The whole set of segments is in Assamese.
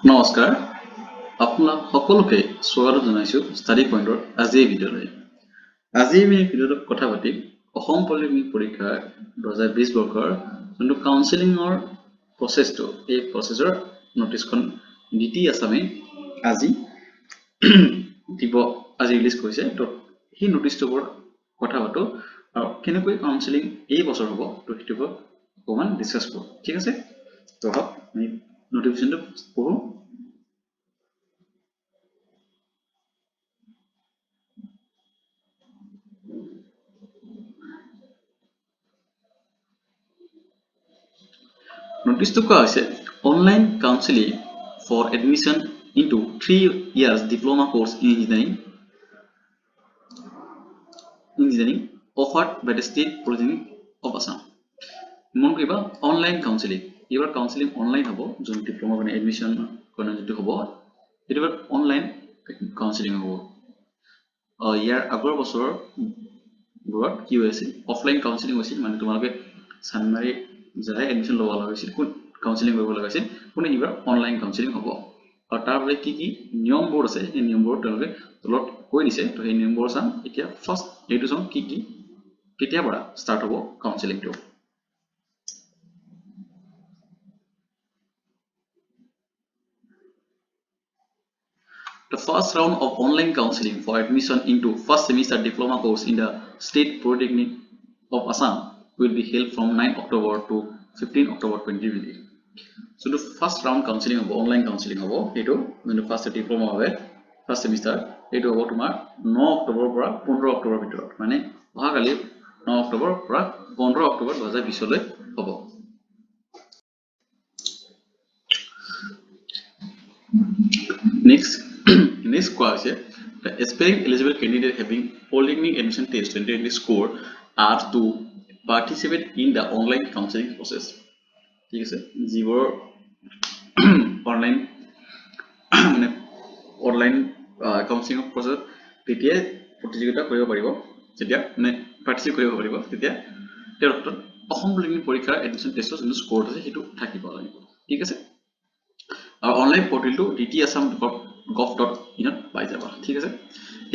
নমস্কাৰ আপোনাক সকলোকে স্বাগত জনাইছো ষ্টাডি পইণ্টৰ আজিৰ ভিডিঅ'লৈ। আজি আমি ভিডিঅ'ত কথা পাতিম অসম পলিটেকনিক পৰীক্ষা 2020 বৰ্ষৰ যোনটো কাউন্সেলিঙৰ প্ৰচেছটো এই প্ৰচেছৰ নটিছখন ডিটি আছামে আজি ৰিলিজ কৰিছে। তো সেই নটিছটোৰ ওপৰত কথা পাতো আৰু কেনেকৈ কাউন্সেলিং এই বছৰ হ'ব তো সেইটো অকণমান ডিছকাছ কৰোঁ। ঠিক আছে, তো আহক আমি নটিফিকেশ্যনটো পঢ়ো। Notice to cause online counseling for admission into 3 years diploma course in engineering offered by the State Polytechnic of Assam. মন কৰিবা অনলাইন কাউন্সেলিং, এইবাৰ কাউন্সেলিং অনলাইন হ'ব। যোন ডিপ্ল'মা মানে এডমিশ্যন কাৰণে যিটো হ'ব সেইটো অনলাইন কাউন্সেলিং হ'ব। ইয়াৰ আগৰ বছৰবোৰত কি হৈছিল অফলাইন কাউন্সেলিং হৈছিল, মানে তোমালোকে চানমাৰী যাই এডমিশ্যন ল'ব লগা হৈছিল, কোন কাউন্সেলিং কৰিব লগা হৈছিল, কোনে এইবাৰ অনলাইন কাউন্সেলিং হ'ব। আৰু তাৰ বাবে কি কি নিয়মবোৰ আছে সেই নিয়মবোৰ তেওঁলোকে তলত কৈ দিছে। তো সেই নিয়মবোৰ চাম এতিয়া। ফাৰ্ষ্ট এইটো চাওঁ কি কি কেতিয়াৰ পৰা ষ্টাৰ্ট হ'ব কাউন্সেলিংটো। The first round of online counseling for admission into first semester diploma course in the State Polytechnic of Assam will be held from 9 October to 15 October 2020. So the first round counseling of online counseling hobo eto the first diploma hobe first semester eto hobo tomar 9 October pora 15 October bhitorot, mane oha kali 9 October pora 15 October 2020 loi hobo. Next question: the aspiring eligible candidate having polytechnic admission test 2020 score are to participate in the online counseling process. ঠিক আছে, যিবোৰ অনলাইন মানে অনলাইন কাউন্সেলিং প্ৰচেছ তেতিয়া প্ৰতিযোগিতা কৰিব পাৰিব, যেতিয়া মানে পাৰ্টিচিপেট কৰিব পাৰিব, তেতিয়া তেওঁৰ অসম পলিটেকনিক পৰীক্ষাৰ এডমিশ্যন টেষ্টৰ যোনটো স্ক'ৰ আছে সেইটো থাকিব লাগিব। ঠিক আছে, আৰু অনলাইন পৰ্টেলটো dt.assam.gov.in পাই যাবা। ঠিক আছে,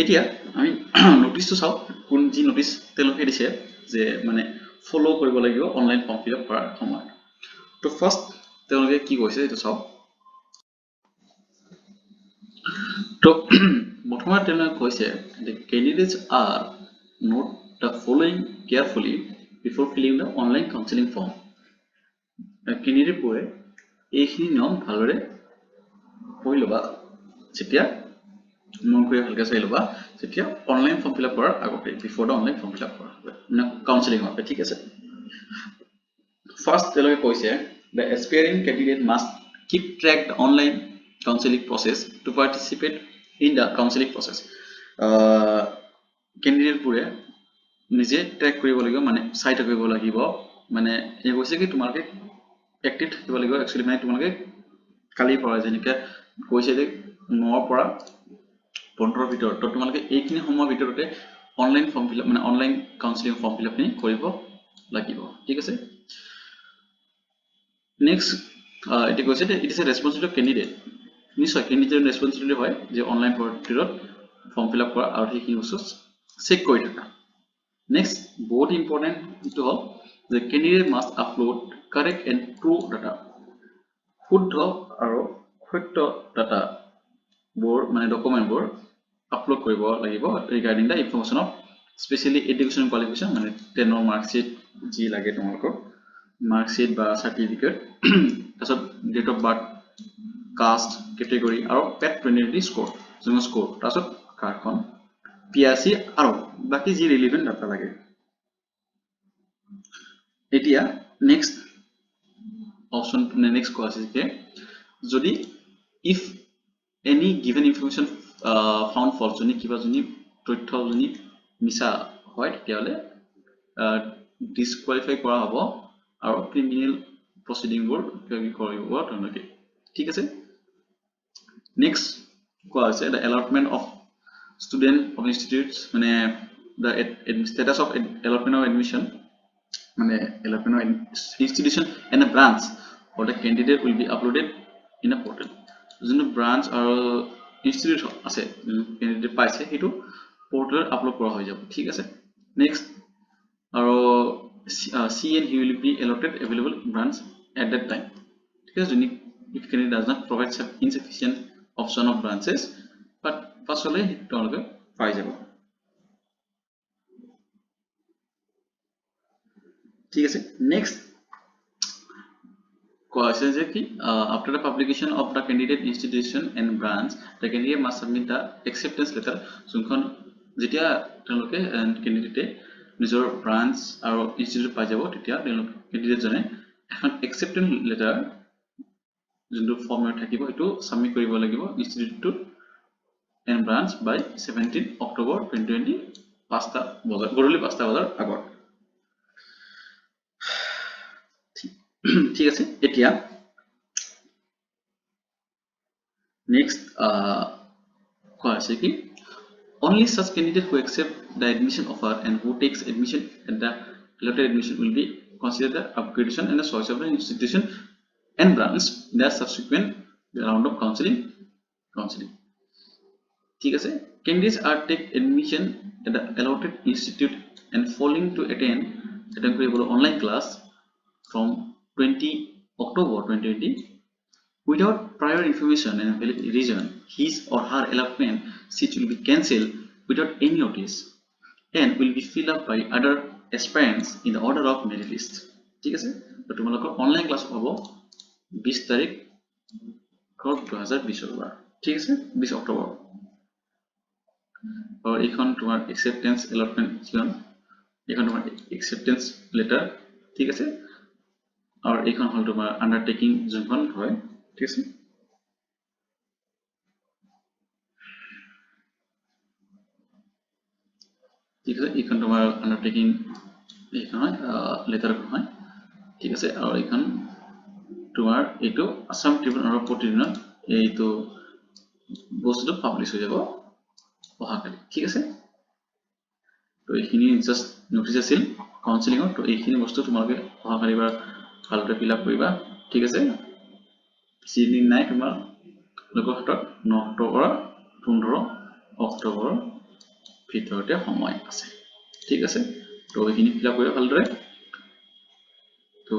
এতিয়া আমি নটিছটো চাওঁ। কোন যি নটিছ তেওঁলোকে দিছে যে মানে ফ'ল' কৰিব লাগিব অনলাইন ফৰ্ম ফিল আপ কৰাৰ সময়ত। তো ফাৰ্ষ্ট তেওঁলোকে কি কৈছে এইটো চাওঁ। তো প্ৰথমে তেওঁলোকে কৈছে the candidates are note the following carefully before filling the online counseling form. Candidate বোৰে এইখিনি নিয়ম ভালদৰে পঢ়ি ল'বা, যেতিয়া মন কৰি ভালকৈ চাই ল'বা যেতিয়া অনলাইন ফৰ্ম ফিল আপ কৰাৰ আগতে, before the online form fill up কৰা মানে কাউন্সেলিং হবে। ঠিক আছে, ফাৰ্ষ্ট তেওঁলোকে কৈছে the aspiring candidate must keep track the online counseling process to participate in the counseling process. Candidate বোৰে নিজে ট্ৰেক কৰিব লাগিব, মানে চাই থাকিব লাগিব, মানে এই কৈছে কি তোমালোকে এক্টিভ থাকিব লাগিব। একচুৱেলি মানে তোমালোকে কালিৰ পৰা যেনেকৈ কৈছে যে 9 পৰা 15 ভিতৰত, তো তোমালোকে এইখিনি সময়ৰ ভিতৰতে অনলাইন ফৰ্ম ফিল আপ মানে online counselling form fill up কৰিব লাগিব। ঠিক আছে, নেক্সট এটা কৈছে যে it is a responsibility of candidate. নিশ্চয় কেণ্ডিডেটৰ ৰেছপন্সিবিলিটি হয় যে অনলাইন পৰ্টেলত ফৰ্ম ফিল আপ কৰা আৰু সেইখিনি বস্তু চেক কৰি থকা। নেক্সট বহুত ইম্পৰ্টেণ্ট যিটো হ'ল যে candidate must upload correct and true data. শুদ্ধ আৰু সত্য ডাটাবোৰ মানে ডকুমেণ্টবোৰ আপলোড কৰিব লাগিব regarding the information of specially education qualification, মানে 10ৰ মাৰ্কশ্বিট যি লাগে তোমালোকৰ মাৰ্কশ্বিট বা চাৰ্টিফিকেট, তাৰপিছত date of birth, caste, category আৰু পেট প্ৰেগনেন্সি স্ক'ৰ, যোনটো স্ক'ৰ, তাৰপিছত কাৰ্ডখন, PRC আৰু বাকী যি ৰিলিভেণ্ট ডাটা লাগে। এতিয়া নেক্সট অপশ্যন নেক্সট কোৱা আছে যে যদি if any given information found false, যদি কিবা যদি তথ্য যদি মিছা হয় তেতিয়াহ'লে ডিছকুৱালিফাই কৰা হ'ব আৰু ক্ৰিমিনেল প্ৰচিডিংবোৰ কৰিব তেওঁলোকে। ঠিক আছে, নেক্সট কোৱা হৈছে the allotment of student of institutes, মানে the status of allotment of admission মানে allotment institution and a branch for the candidate will be uploaded in a portal. যোনটো branch আৰু institute আছে candidate পাইছে সেইটো portal upload কৰা হৈ যাব ঠিক আছে next আৰু C and he will be allotted available branch at that time ঠিক আছে if candidate does not provide insufficient option of branches but পাছলৈ তেওঁলোকে পাই যাব ঠিক আছে next question is that after the publication of the candidate institution and branch the candidate must submit the acceptance letter যোনখন যেতিয়া তেওঁলোকে candidate নিজৰ branch আৰু institute পাই যাব তেতিয়া তেওঁলোক candidate জনে এখন acceptance letter যোনটো ফৰ্মত থাকিব এটো সাবমিট কৰিব লাগিব institute and branch by 17 October 2020 5টা বজাৰ গধূলি 5টা বজাৰ আগত ঠিক আছে এতিয়া next কি only such candidate who accept the admission offer and who takes admission at the allotted admission will be considered the upgradation and the choice of the institution and branch in the subsequent round of counseling ঠিক আছে candidates are take admission at the allotted institute and failing to attend online class from 20 October 2020 without prior information and valid reason his or her allotment seat will be cancelled without any notice and will be filled up by other aspirants in the order of merit list ঠিক আছে তো তোমালোকৰ অনলাইন ক্লাছ হ'ব 20 তাৰিখ 2020 ঠিক আছে 20 অক্টোবৰ और এইখন তোমাৰ acceptance allotment কিয়ন এইখন তোমাৰ acceptance letter ঠিক আছে और এইখন হল তোমাৰ undertaking যোনখন হয় ঠিক আছে ঠিক আছে এইখন তোমাৰ undertaking এইখন হয় letter হয় ঠিক আছে আৰু এইখন তোমাৰ এইটো আসাম ট্ৰিবিউন আৰু প্ৰতিদিনত এইটো বস্তুটো পাবলিশ হৈ যাব অহাকালি ঠিক আছে তো এইখিনি জাস্ট নোটিস আছিল কাউন্সেলিং তো এইখিনি বস্তু তোমালোকে অহাকালি বাৰ ভালকৈ ফিল আপ কৰিবা ঠিক আছে সিদিন নাই তোমাৰ লোকৰ হাতত 9 অক্টোবৰ 15 অক্টোবৰ ভিতৰতে সময় আছে ঠিক আছে তো এইখিনি ফিল আপ কৰিবা ভালদৰে তো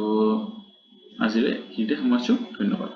আজিলৈ এইখিনিতে সামৰিছো ধন্যবাদ